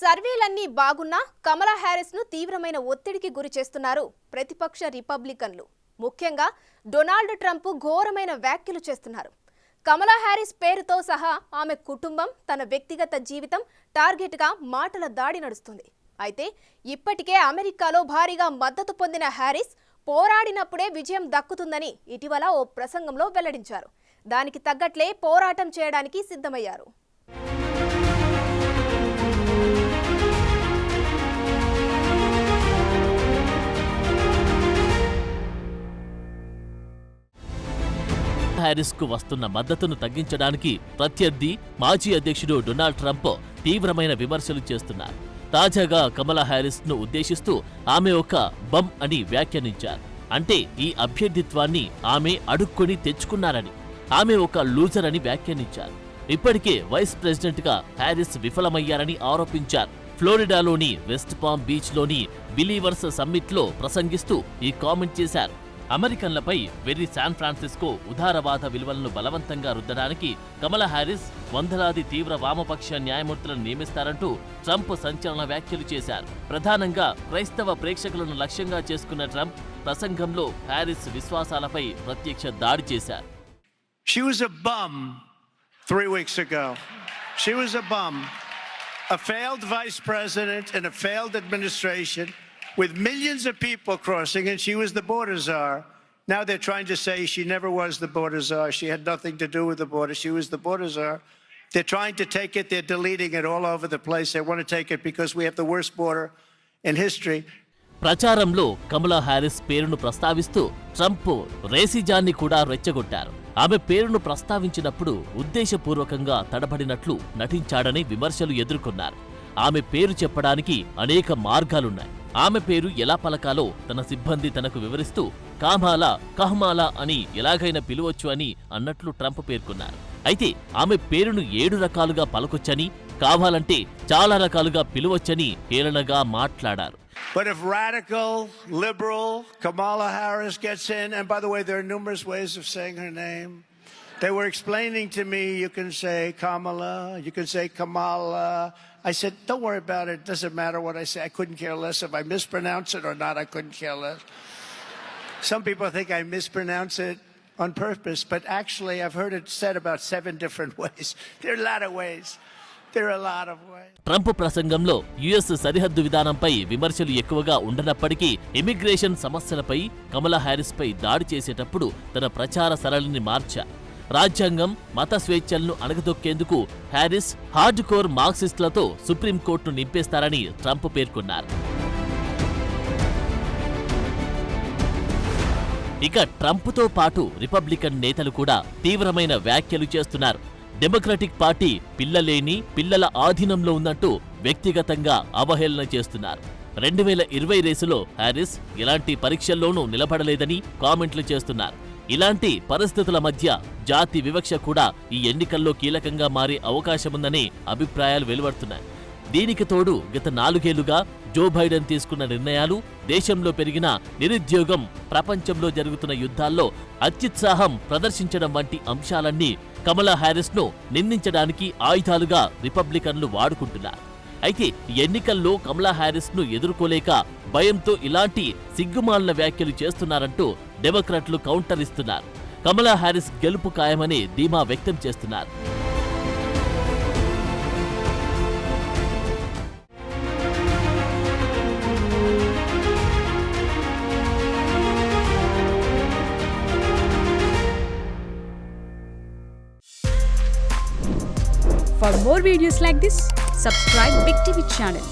సర్వేలన్నీ బాగున్నా కమలా హ్యారిస్ ను తీవ్రమైన ఒత్తిడికి గురి చేస్తున్నారు ప్రతిపక్ష రిపబ్లికన్లు. ముఖ్యంగా డొనాల్డ్ ట్రంప్ ఘోరమైన వ్యాఖ్యలు చేస్తున్నారు. కమలా హ్యారిస్ పేరుతో సహా ఆమె కుటుంబం, తన వ్యక్తిగత జీవితం టార్గెట్ గా మాటల దాడి నడుస్తుంది. అయితే ఇప్పటికే అమెరికాలో భారీగా మద్దతు పొందిన హ్యారిస్ పోరాడినప్పుడే విజయం దక్కుతుందని ఇటీవల ఓ ప్రసంగంలో వెల్లడించారు. దానికి తగ్గట్లే పోరాటం చేయడానికి సిద్ధమయ్యారు. హ్యారిస్ కు వస్తున్న మద్దతును తగ్గించడానికి ప్రత్యర్థి మాజీ అధ్యక్షుడు డొనాల్డ్ ట్రంప్ తీవ్రమైన విమర్శలు చేస్తున్నారు. తాజాగా కమలా హ్యారిస్ ను ఉద్దేశిస్తూ ఆమె ఒక బమ్ అని వ్యాఖ్యానించారు. అంటే ఈ అభ్యర్థిత్వాన్ని ఆమె అడుక్కొని తెచ్చుకున్నారని, ఆమె ఒక లూజర్ అని వ్యాఖ్యానించారు. ఇప్పటికే వైస్ ప్రెసిడెంట్ గా హ్యారిస్ విఫలమయ్యారని ఆరోపించారు. ఫ్లోరిడాలోని వెస్ట్ పామ్ బీచ్ లోని బిలీవర్స్ సమ్మిట్ లో ప్రసంగిస్తూ ఈ కామెంట్ చేశారు. అమెరికన్లపై వెర్రి శాన్ ఫ్రాన్సిస్కో ఉదారవాద విలువలను బలవంతంగా రుద్దడానికి కమలా హ్యారిస్ వందలాది తీవ్ర వామపక్ష న్యాయమూర్తులను నియమిస్తారంటూ ట్రంప్ సంచలన వ్యాఖ్యలు చేశారు. ప్రధానంగా క్రైస్తవ ప్రేక్షకులను లక్ష్యంగా చేసుకున్న ట్రంప్ ప్రసంగంలో హ్యారిస్ విశ్వాసాలపై ప్రత్యక్ష దాడి చేశారు. She was a bum 3 weeks ago. She was a bum. A failed vice president in a failed administration with millions of people crossing, and she was the border czar. Now they're trying to say she never was the border czar. She had nothing to do with the border. She was the border czar. They're trying to take it. They're deleting it all over the place. They want to take it because we have the worst border in history. ప్రచారంలో కమలా Harris పేరును ప్రస్తావిస్తూ Trump రేసిజాన్ని కూడా రెచ్చగొట్టారు. ఆమె పేరును ప్రస్తావించినప్పుడు ఉద్దేశపూర్వకంగా తడబడినట్లు నటించాడని విమర్శలు ఎదుర్కొన్నారు. ఆమె పేరు చెప్పడానికి అనేక మార్గాలున్నాయి. ఆమె పేరు ఎలా పలకాలో తన సిబ్బంది తనకు వివరిస్తూ కామాలా, కహ్మాలా అని ఎలాగైనా పిలవచ్చు అని అన్నట్లు ట్రంప్ పేర్కొన్నారు. అయితే ఆమె పేరును 7 రకాలుగా పలకొచ్చని, కావాలంటే చాలా రకాలుగా పిలవచ్చని హేళనగా మాట్లాడారు. But if radical, liberal Kamala Harris gets in, and by the way, there are numerous ways of saying her name. They were explaining to me, you can say Kamala, you can say Kamala. I said, don't worry about it. It doesn't matter what I say. I couldn't care less if I mispronounce it or not. I couldn't care less. Some people think I mispronounce it on purpose, but actually I've heard it said about 7 different ways. There are a lot of ways. Trump ప్రసంగంలో US సరిహద్దు విధానంపై విమర్శలు ఎక్కువగా ఉండనప్పటికీ immigration సమస్యలపై కమలా Harris పై దాడి చేసేటప్పుడు తన ప్రచార సరళిని మార్చారు. రాజ్యాంగం, మత స్వేచ్ఛలను అణగదొక్కేందుకు హ్యారిస్ హార్డ్ కోర్ మార్క్సిస్టులతో సుప్రీంకోర్టును నింపేస్తారని ట్రంప్ పేర్కొన్నారు. ఇక ట్రంప్తో పాటు రిపబ్లికన్ నేతలు కూడా తీవ్రమైన వ్యాఖ్యలు చేస్తున్నారు. డెమోక్రటిక్ పార్టీ పిల్లలేని, పిల్లల ఆధీనంలో ఉందంటూ వ్యక్తిగతంగా అవహేళన చేస్తున్నారు. 2020 రేసులో హ్యారిస్ ఎలాంటి పరీక్షల్లోనూ నిలబడలేదని కామెంట్లు చేస్తున్నారు. ఇలాంటి పరిస్థితుల మధ్య జాతి వివక్ష కూడా ఈ ఎన్నికల్లో కీలకంగా మారే అవకాశముందనే అభిప్రాయాలు వెలువడుతున్నాయి. దీనికి తోడు గత 4 ఏళ్లుగా జో బైడెన్ తీసుకున్న నిర్ణయాలు, దేశంలో పెరిగిన నిరుద్యోగం, ప్రపంచంలో జరుగుతున్న యుద్ధాల్లో అత్యుత్సాహం ప్రదర్శించడం వంటి అంశాలన్నీ కమలా హ్యారిస్ ను నిందించడానికి ఆయుధాలుగా రిపబ్లికన్లు వాడుకుంటున్నారు. అయితే ఎన్నికల్లో కమలా హ్యారిస్ ను ఎదుర్కోలేక భయంతో ఇలాంటి సిగ్గుమాలిన వ్యాఖ్యలు చేస్తున్నారంటూ డెమోక్రాట్లు కౌంటర్ ఇస్తున్నారు. కమలా హ్యారిస్ గెలుపు ఖాయమనే ధీమా వ్యక్తం చేస్తున్నారు. For more videos like this, subscribe Big TV channel.